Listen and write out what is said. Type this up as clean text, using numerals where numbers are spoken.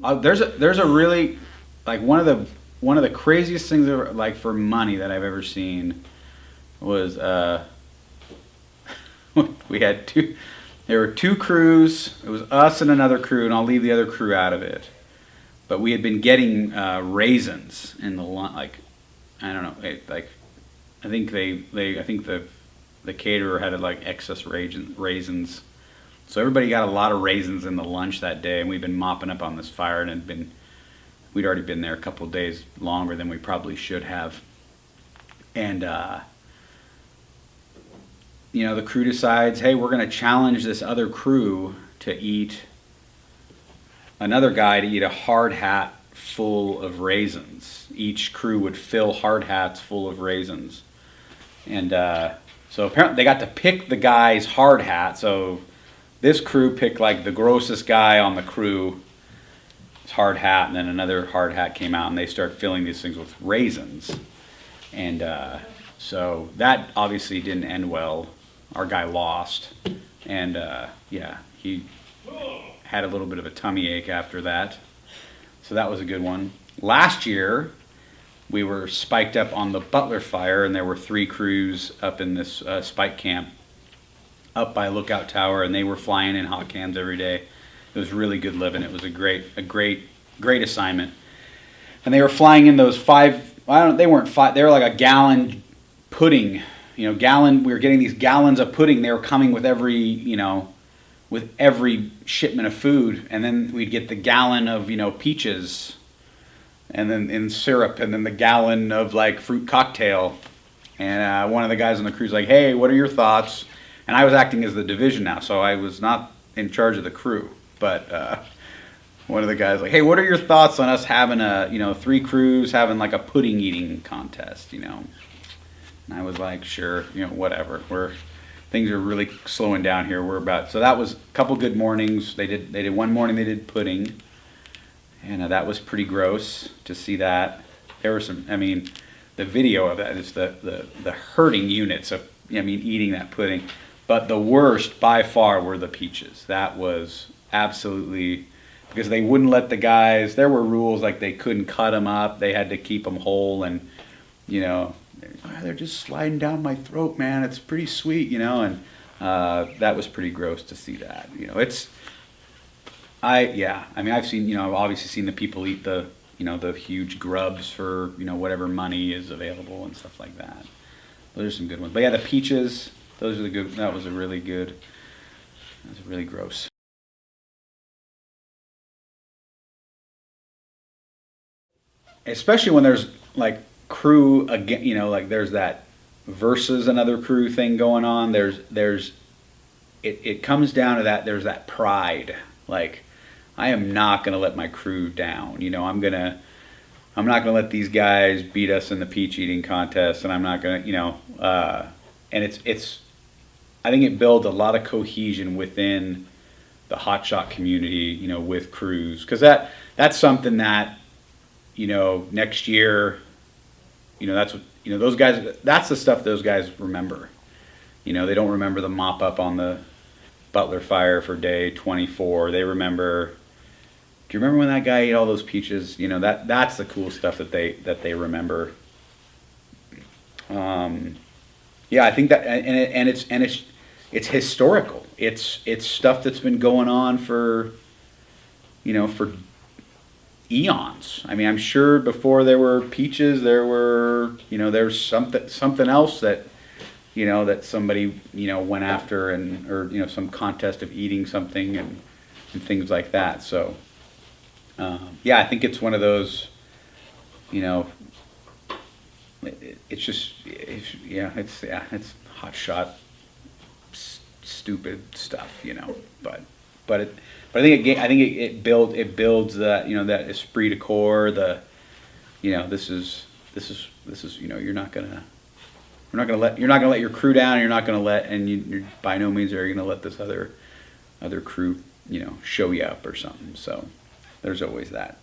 There's a really, like, one of the craziest things ever, like, for money that I've ever seen was we had two. There were two crews. It was us and another crew, and I'll leave the other crew out of it. But we had been getting raisins in the like, I don't know, like, I think I think the caterer had like excess raisins. So everybody got a lot of raisins in the lunch that day, and we'd been mopping up on this fire, and we'd already been there a couple of days longer than we probably should have. And the crew decides, hey, we're going to challenge this other crew to eat another guy to eat a hard hat full of raisins. Each crew would fill hard hats full of raisins. And so apparently they got to pick the guy's hard hat. So this crew picked like the grossest guy on the crew's hard hat, and then another hard hat came out, and they start filling these things with raisins. And so that obviously didn't end well. Our guy lost. And yeah, he had a little bit of a tummy ache after that. So that was a good one. Last year, we were spiked up on the Butler fire, and there were 3 crews up in this spike camp up by Lookout Tower, and they were flying in hot cans every day. It was really good living. It was a great assignment. And they were flying in those 5, they weren't 5, they were like a gallon pudding. We were getting these gallons of pudding. They were coming with with every shipment of food, and then we'd get the gallon of peaches, and then in syrup, and then the gallon of like fruit cocktail. And one of the guys on the crew's like, "Hey, what are your thoughts?" And I was acting as the division now, so I was not in charge of the crew. But one of the guys like, "Hey, what are your thoughts on us having 3 crews having like a pudding eating contest?" And I was like, "Sure, whatever. Things are really slowing down here. So that was a couple good mornings. They did one morning, they did pudding, and that was pretty gross to see that. There were the video of that is the hurting units of eating that pudding. But the worst by far were the peaches. That was absolutely, because they wouldn't let the guys. There were rules, like they couldn't cut them up. They had to keep them whole, and they're just sliding down my throat, man. It's pretty sweet, and that was pretty gross to see that. I've seen, I've obviously seen the people eat the huge grubs for, whatever money is available and stuff like that. Those are some good ones. But yeah, the peaches, those are the good, that was really gross. Especially when there's like crew again, like there's that versus another crew thing going on. It comes down to that. There's that pride. Like, I am not going to let my crew down. I'm not going to let these guys beat us in the peach eating contest, and I'm not going to, and I think it builds a lot of cohesion within the hotshot community, with crews, because that's something that, next year, that's what, those guys, that's the stuff those guys remember. They don't remember the mop up on the Butler fire for day 24. They remember, do you remember when that guy ate all those peaches? That's the cool stuff that they remember. Yeah, I think that, and it's historical. It's stuff that's been going on for eons. I'm sure before there were peaches, there's something else that that somebody went after, or some contest of eating something and things like that. So yeah, I think it's one of those, it's just it's hot shot stupid stuff, but I think it builds that, that esprit de corps. This is you're not gonna let your crew down. You're not gonna let, and you're by no means are you gonna let this other crew show you up or something. So there's always that.